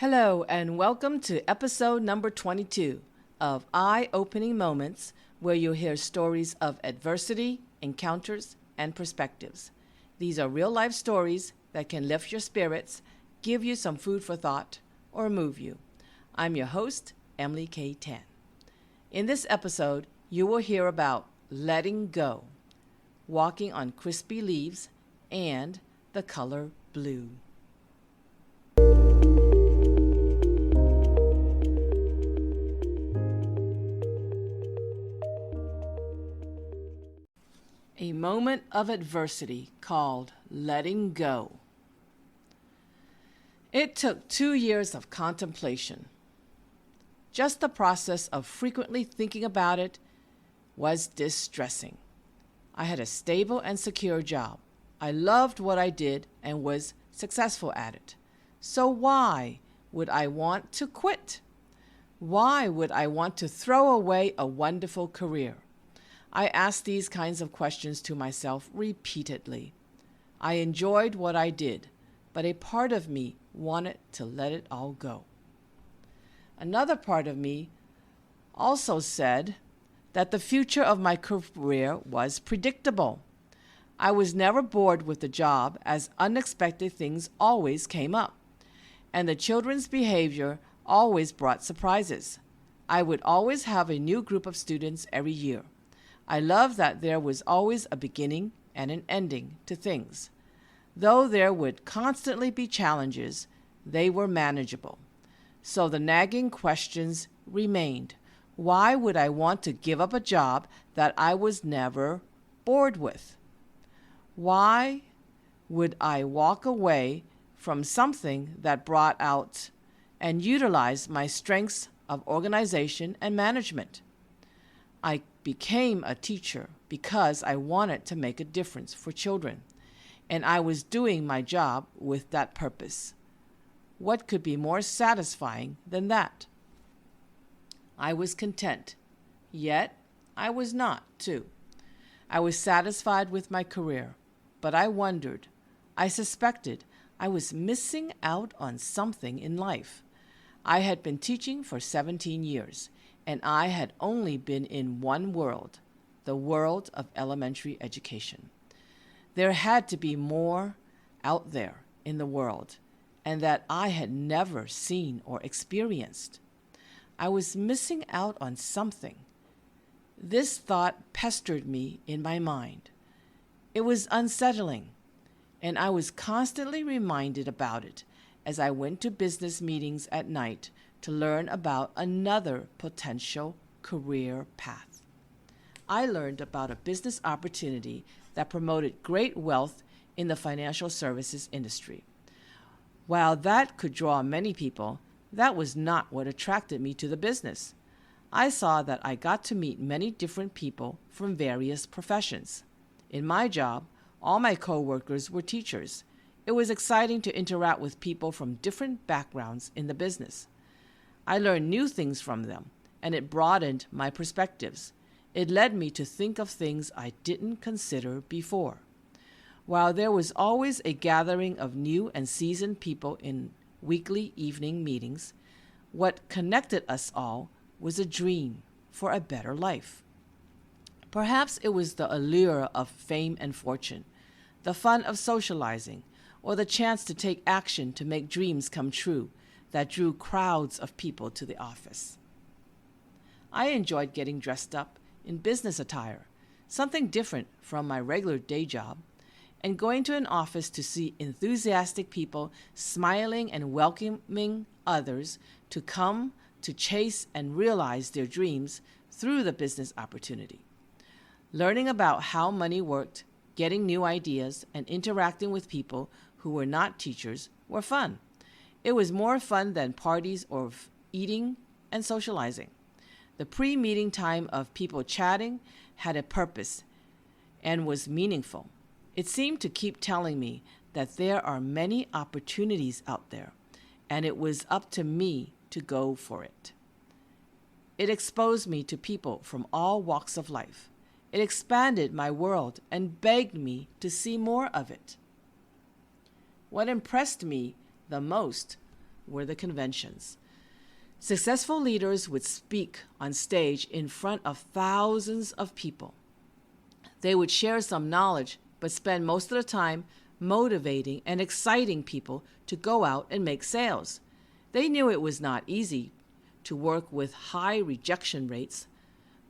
Hello, and welcome to episode number 22 of Eye-Opening Moments, where you'll hear stories of adversity, encounters, and perspectives. These are real-life stories that can lift your spirits, give you some food for thought, or move you. I'm your host, Emily K. Tan. In this episode, you will hear about letting go, walking on crispy leaves, and the color blue. A moment of adversity called letting go. It took 2 years of contemplation. Just the process of frequently thinking about it was distressing. I had a stable and secure job. I loved what I did and was successful at it. So why would I want to quit? Why would I want to throw away a wonderful career? I asked these kinds of questions to myself repeatedly. I enjoyed what I did, but a part of me wanted to let it all go. Another part of me also said that the future of my career was predictable. I was never bored with the job, as unexpected things always came up, and the children's behavior always brought surprises. I would always have a new group of students every year. I loved that there was always a beginning and an ending to things. Though there would constantly be challenges, they were manageable. So the nagging questions remained. Why would I want to give up a job that I was never bored with? Why would I walk away from something that brought out and utilized my strengths of organization and management? I became a teacher because I wanted to make a difference for children, and I was doing my job with that purpose. What could be more satisfying than that? I was content, yet I was not, too. I was satisfied with my career, but I wondered, I suspected I was missing out on something in life. I had been teaching for 17 years, and I had only been in one world, the world of elementary education. There had to be more out there in the world, and that I had never seen or experienced. I was missing out on something. This thought pestered me in my mind. It was unsettling, and I was constantly reminded about it as I went to business meetings at night to learn about another potential career path. I learned about a business opportunity that promoted great wealth in the financial services industry. While that could draw many people, that was not what attracted me to the business. I saw that I got to meet many different people from various professions. In my job, all my coworkers were teachers. It was exciting to interact with people from different backgrounds in the business. I learned new things from them, and it broadened my perspectives. It led me to think of things I didn't consider before. While there was always a gathering of new and seasoned people in weekly evening meetings, what connected us all was a dream for a better life. Perhaps it was the allure of fame and fortune, the fun of socializing, or the chance to take action to make dreams come true that drew crowds of people to the office. I enjoyed getting dressed up in business attire, something different from my regular day job, and going to an office to see enthusiastic people smiling and welcoming others to come to chase and realize their dreams through the business opportunity. Learning about how money worked, getting new ideas, and interacting with people who were not teachers were fun. It was more fun than parties or eating and socializing. The pre-meeting time of people chatting had a purpose and was meaningful. It seemed to keep telling me that there are many opportunities out there, and it was up to me to go for it. It exposed me to people from all walks of life. It expanded my world and begged me to see more of it. What impressed me the most were the conventions. Successful leaders would speak on stage in front of thousands of people. They would share some knowledge, but spend most of the time motivating and exciting people to go out and make sales. They knew it was not easy to work with high rejection rates,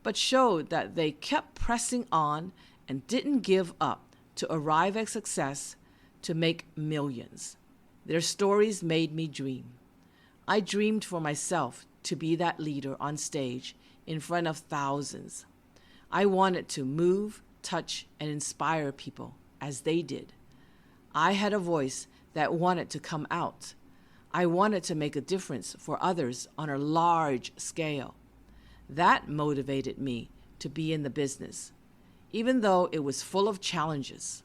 but showed that they kept pressing on and didn't give up to arrive at success to make millions. Their stories made me dream. I dreamed for myself to be that leader on stage in front of thousands. I wanted to move, touch, and inspire people as they did. I had a voice that wanted to come out. I wanted to make a difference for others on a large scale. That motivated me to be in the business, even though it was full of challenges.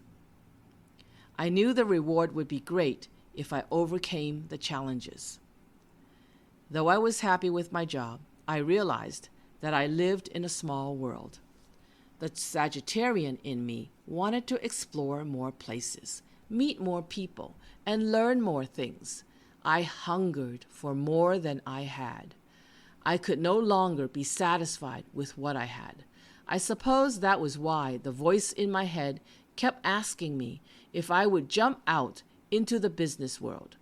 I knew the reward would be great if I overcame the challenges. Though I was happy with my job, I realized that I lived in a small world. The Sagittarian in me wanted to explore more places, meet more people, and learn more things. I hungered for more than I had. I could no longer be satisfied with what I had. I suppose that was why the voice in my head kept asking me if I would jump out into the business world.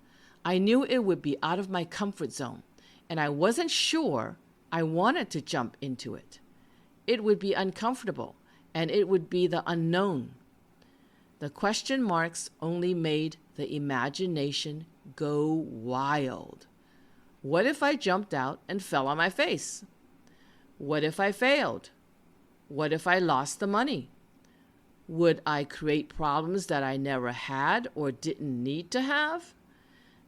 I knew it would be out of my comfort zone, and I wasn't sure I wanted to jump into it. It would be uncomfortable, and it would be the unknown. The question marks only made the imagination go wild. What if I jumped out and fell on my face? What if I failed? What if I lost the money? Would I create problems that I never had or didn't need to have?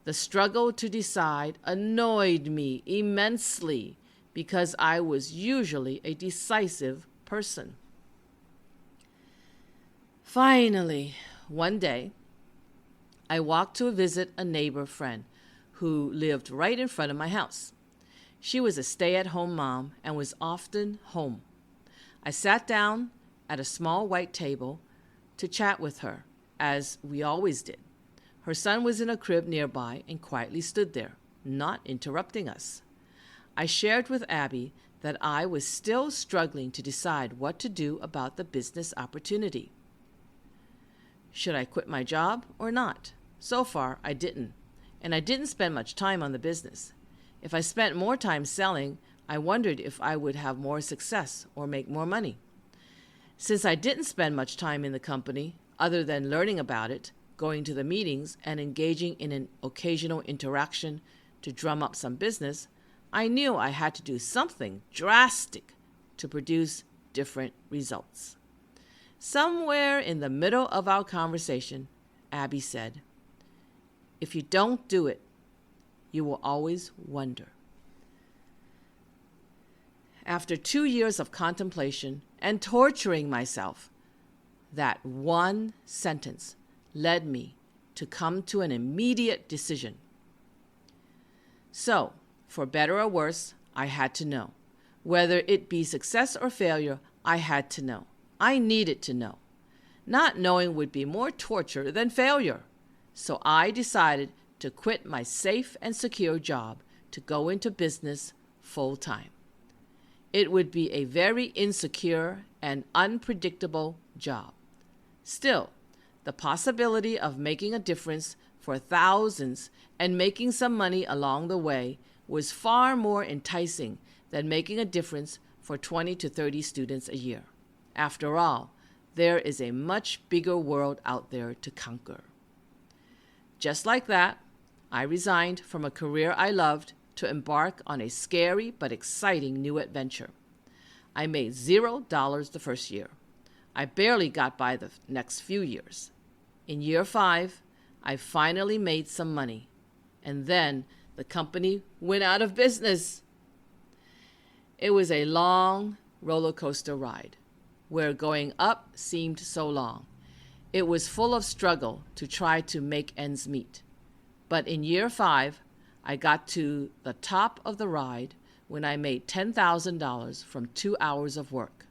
The struggle to decide annoyed me immensely because I was usually a decisive person. Finally, one day, I walked to visit a neighbor friend who lived right in front of my house. She was a stay-at-home mom and was often home. I sat down at a small white table to chat with her, as we always did. Her son was in a crib nearby and quietly stood there, not interrupting us. I shared with Abby that I was still struggling to decide what to do about the business opportunity. Should I quit my job or not? So far, I didn't, and I didn't spend much time on the business. If I spent more time selling, I wondered if I would have more success or make more money. Since I didn't spend much time in the company, other than learning about it, going to the meetings, and engaging in an occasional interaction to drum up some business, I knew I had to do something drastic to produce different results. Somewhere in the middle of our conversation, Abby said, "If you don't do it, you will always wonder." After 2 years of contemplation and torturing myself, that one sentence led me to come to an immediate decision. So, for better or worse, I had to know. Whether it be success or failure, I had to know. I needed to know. Not knowing would be more torture than failure. So I decided to quit my safe and secure job to go into business full time. It would be a very insecure and unpredictable job. Still, the possibility of making a difference for thousands and making some money along the way was far more enticing than making a difference for 20 to 30 students a year. After all, there is a much bigger world out there to conquer. Just like that, I resigned from a career I loved to embark on a scary but exciting new adventure. I made $0 the first year. I barely got by the next few years. In year 5, I finally made some money, and then the company went out of business. It was a long roller coaster ride, where going up seemed so long. It was full of struggle to try to make ends meet. But in year 5, I got to the top of the ride when I made $10,000 from 2 hours of work,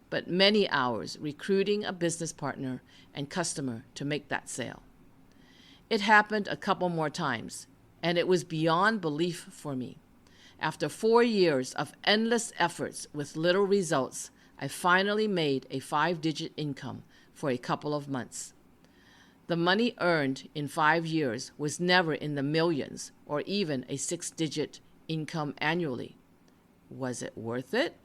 but many hours recruiting a business partner and customer to make that sale. It happened a couple more times, and it was beyond belief for me. After 4 years of endless efforts with little results, I finally made a 5-digit income for a couple of months. The money earned in 5 years was never in the millions or even a 6-digit income annually. Was it worth it?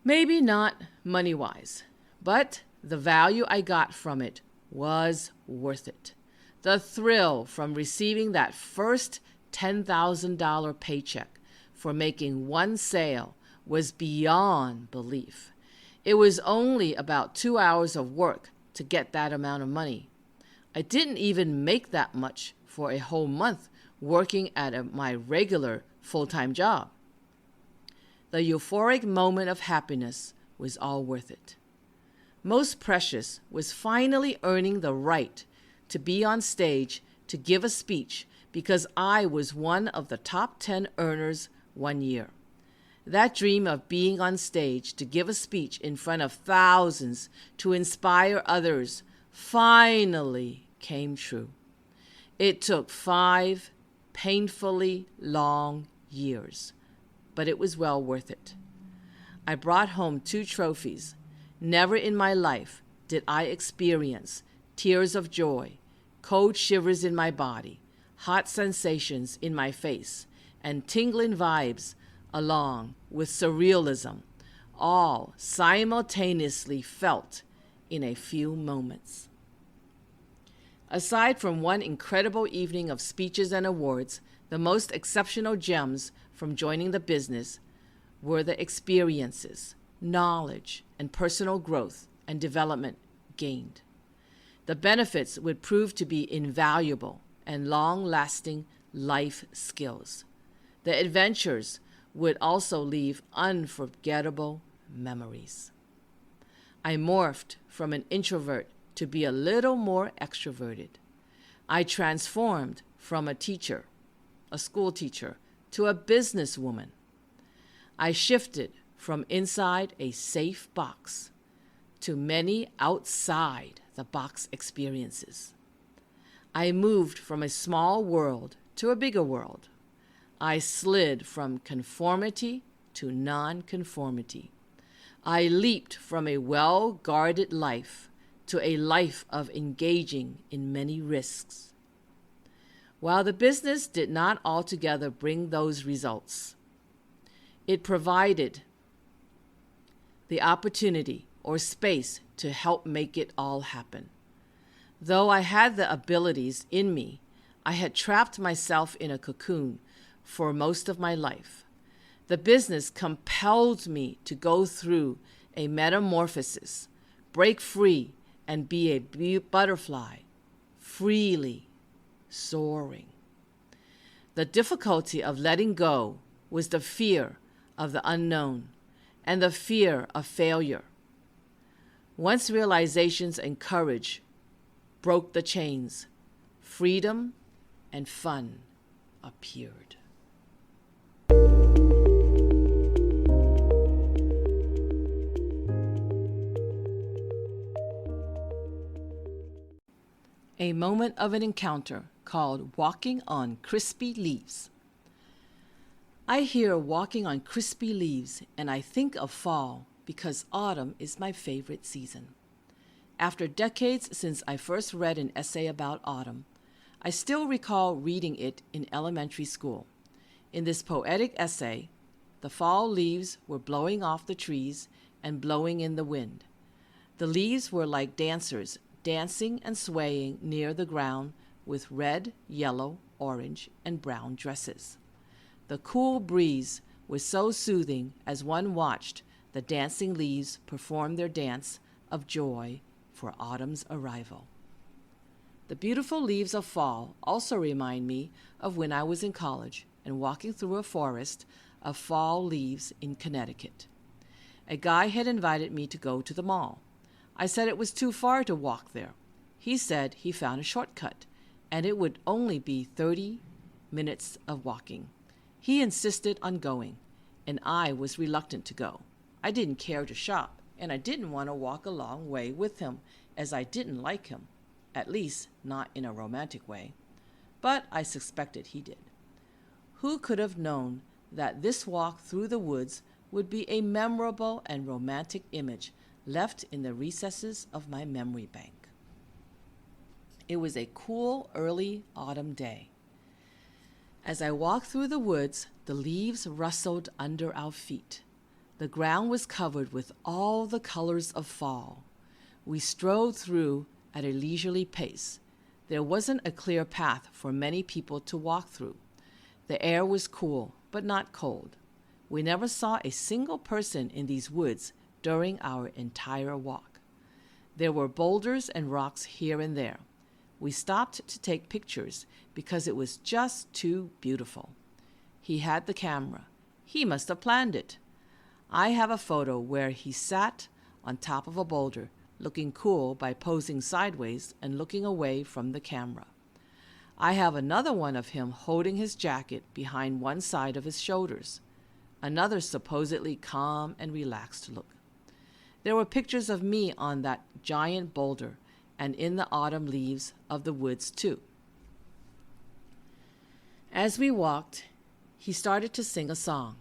Maybe not money-wise, but the value I got from it was worth it. The thrill from receiving that first $10,000 paycheck for making one sale was beyond belief. It was only about 2 hours of work to get that amount of money. I didn't even make that much for a whole month working at my regular full-time job. The euphoric moment of happiness was all worth it. Most precious was finally earning the right to be on stage to give a speech because I was one of the top 10 earners one year. That dream of being on stage to give a speech in front of thousands to inspire others finally came true. It took 5 painfully long years, but it was well worth it. I brought home 2 trophies. Never in my life did I experience tears of joy, cold shivers in my body, hot sensations in my face, and tingling vibes along with surrealism, all simultaneously felt in a few moments. Aside from one incredible evening of speeches and awards, the most exceptional gems from joining the business were the experiences, knowledge, and personal growth and development gained. The benefits would prove to be invaluable and long-lasting life skills. The adventures would also leave unforgettable memories. I morphed from an introvert to be a little more extroverted. I transformed from a school teacher, to a businesswoman. I shifted from inside a safe box to many outside the box experiences. I moved from a small world to a bigger world. I slid from conformity to non-conformity. I leaped from a well-guarded life to a life of engaging in many risks. While the business did not altogether bring those results, it provided the opportunity or space to help make it all happen. Though I had the abilities in me, I had trapped myself in a cocoon for most of my life. The business compelled me to go through a metamorphosis, break free, and be a butterfly, freely soaring. The difficulty of letting go was the fear of the unknown and the fear of failure. Once realizations and courage broke the chains, freedom and fun appeared. A moment of an encounter called walking on crispy leaves. I hear walking on crispy leaves and I think of fall because autumn is my favorite season. After decades since I first read an essay about autumn, I still recall reading it in elementary school. In this poetic essay, the fall leaves were blowing off the trees and blowing in the wind. The leaves were like dancers, dancing and swaying near the ground with red, yellow, orange, and brown dresses. The cool breeze was so soothing as one watched the dancing leaves perform their dance of joy for autumn's arrival. The beautiful leaves of fall also remind me of when I was in college and walking through a forest of fall leaves in Connecticut. A guy had invited me to go to the mall. I said it was too far to walk there. He said he found a shortcut, and it would only be 30 minutes of walking. He insisted on going, and I was reluctant to go. I didn't care to shop, and I didn't want to walk a long way with him, as I didn't like him, at least not in a romantic way. but I suspected he did. Who could have known that this walk through the woods would be a memorable and romantic image left in the recesses of my memory bank? It was a cool early autumn day. As I walked through the woods, the leaves rustled under our feet. The ground was covered with all the colors of fall. We strode through at a leisurely pace. There wasn't a clear path for many people to walk through. The air was cool, but not cold. We never saw a single person in these woods during our entire walk. There were boulders and rocks here and there. We stopped to take pictures because it was just too beautiful. He had the camera. He must have planned it. I have a photo where he sat on top of a boulder, looking cool by posing sideways and looking away from the camera. I have another one of him holding his jacket behind one side of his shoulders, another supposedly calm and relaxed look. There were pictures of me on that giant boulder and in the autumn leaves of the woods too. As we walked, he started to sing a song.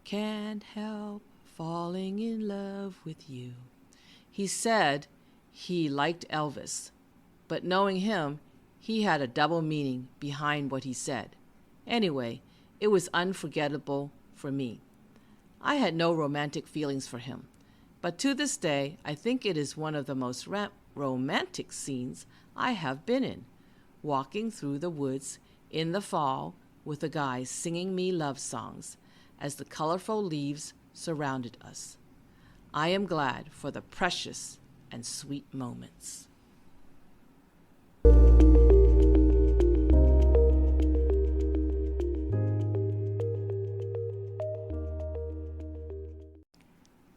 Can't help falling in love with you. He said he liked Elvis, but knowing him, he had a double meaning behind what he said. Anyway, it was unforgettable for me. I had no romantic feelings for him, but to this day, I think it is one of the most romantic scenes I have been in, walking through the woods in the fall with a guy singing me love songs as the colorful leaves surrounded us. I am glad for the precious and sweet moments.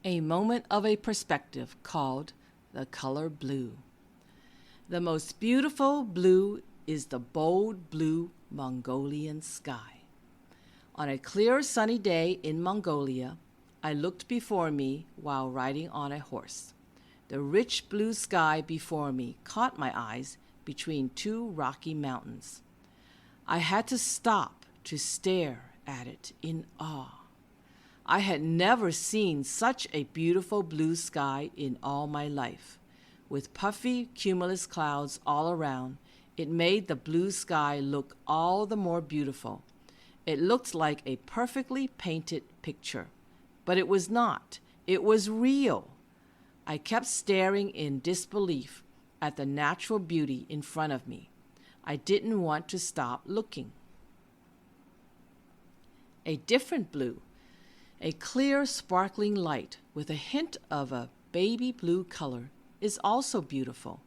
A moment of a perspective called the color blue. The most beautiful blue is the bold blue Mongolian sky. On a clear sunny day in Mongolia, I looked before me while riding on a horse. The rich blue sky before me caught my eyes between two rocky mountains. I had to stop to stare at it in awe. I had never seen such a beautiful blue sky in all my life. With puffy cumulus clouds all around, it made the blue sky look all the more beautiful. It looked like a perfectly painted picture, but it was not. It was real. I kept staring in disbelief at the natural beauty in front of me. I didn't want to stop looking. A different blue, a clear, sparkling light with a hint of a baby blue color, is also beautiful.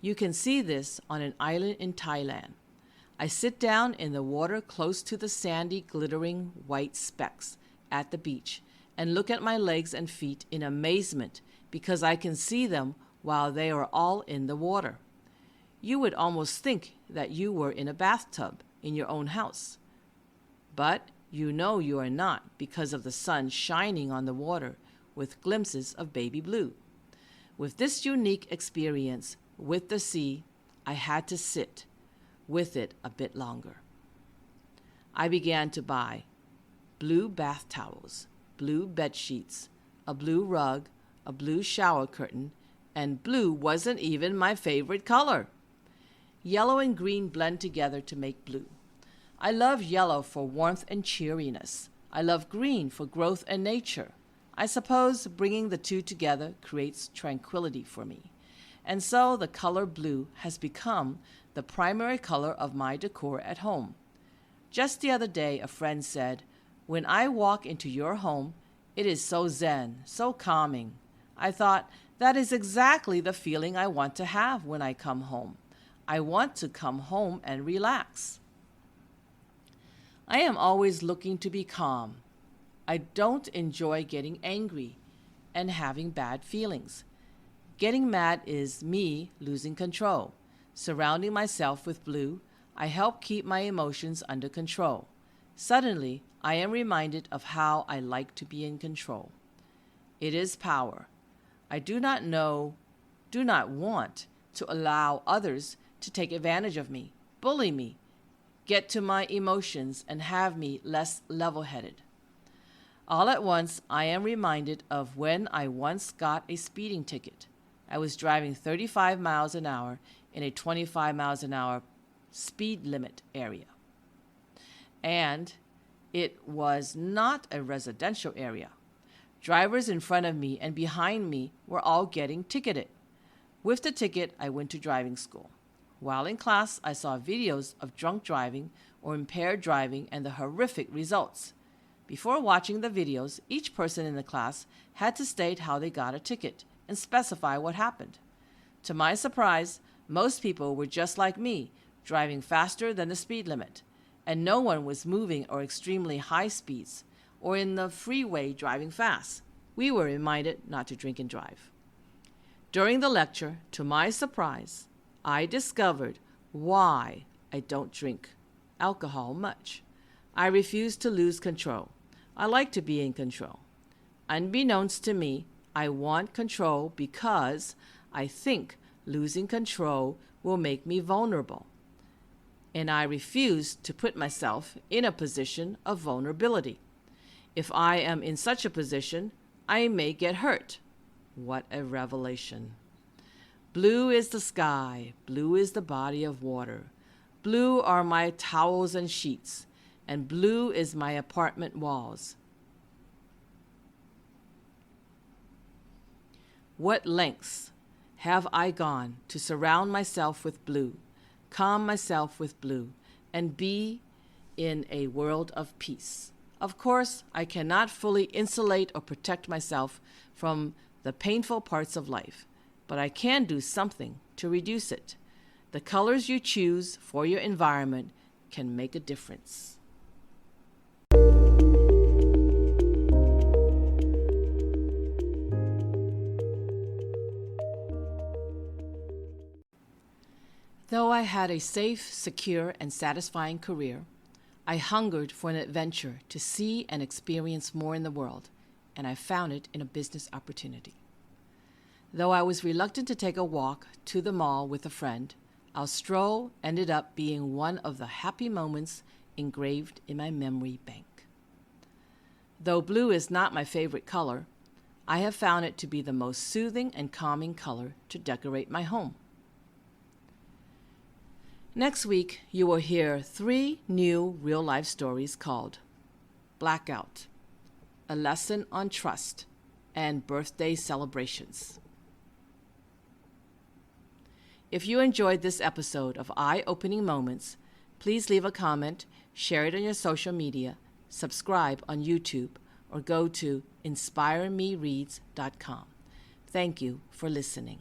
You can see this on an island in Thailand. I sit down in the water close to the sandy, glittering white specks at the beach and look at my legs and feet in amazement because I can see them while they are all in the water. You would almost think that you were in a bathtub in your own house. But you know you are not because of the sun shining on the water with glimpses of baby blue. With this unique experience with the sea, I had to sit with it a bit longer. I began to buy blue bath towels, blue bed sheets, a blue rug, a blue shower curtain, and blue wasn't even my favorite color. Yellow and green blend together to make blue. I love yellow for warmth and cheeriness. I love green for growth and nature. I suppose bringing the two together creates tranquility for me. And so the color blue has become the primary color of my decor at home. Just the other day, a friend said, "When I walk into your home, it is so zen, so calming." I thought, that is exactly the feeling I want to have when I come home. I want to come home and relax. I am always looking to be calm. I don't enjoy getting angry and having bad feelings. Getting mad is me losing control. Surrounding myself with blue, I help keep my emotions under control. Suddenly, I am reminded of how I like to be in control. It is power. I do not want to allow others to take advantage of me, bully me, get to my emotions, and have me less level-headed. All at once, I am reminded of when I once got a speeding ticket. I was driving 35 miles an hour in a 25 miles an hour speed limit area. And it was not a residential area. Drivers in front of me and behind me were all getting ticketed. With the ticket, I went to driving school. While in class, I saw videos of drunk driving or impaired driving and the horrific results. Before watching the videos, each person in the class had to state how they got a ticket and specify what happened. To my surprise, most people were just like me, driving faster than the speed limit, and no one was moving or extremely high speeds or in the freeway driving fast. We were reminded not to drink and drive. During the lecture, to my surprise, I discovered why I don't drink alcohol much. I refuse to lose control. I like to be in control. Unbeknownst to me, I want control because I think losing control will make me vulnerable. And I refuse to put myself in a position of vulnerability. If I am in such a position, I may get hurt. What a revelation. Blue is the sky, blue is the body of water. Blue are my towels and sheets, and blue is my apartment walls. What lengths have I gone to surround myself with blue, calm myself with blue, and be in a world of peace? Of course, I cannot fully insulate or protect myself from the painful parts of life, but I can do something to reduce it. The colors you choose for your environment can make a difference. Though I had a safe, secure, and satisfying career, I hungered for an adventure to see and experience more in the world, and I found it in a business opportunity. Though I was reluctant to take a walk to the mall with a friend, our stroll ended up being one of the happy moments engraved in my memory bank. Though blue is not my favorite color, I have found it to be the most soothing and calming color to decorate my home. Next week, you will hear 3 new real-life stories called Blackout, A Lesson on Trust, and Birthday Celebrations. If you enjoyed this episode of Eye-Opening Moments, please leave a comment, share it on your social media, subscribe on YouTube, or go to inspiremereads.com. Thank you for listening.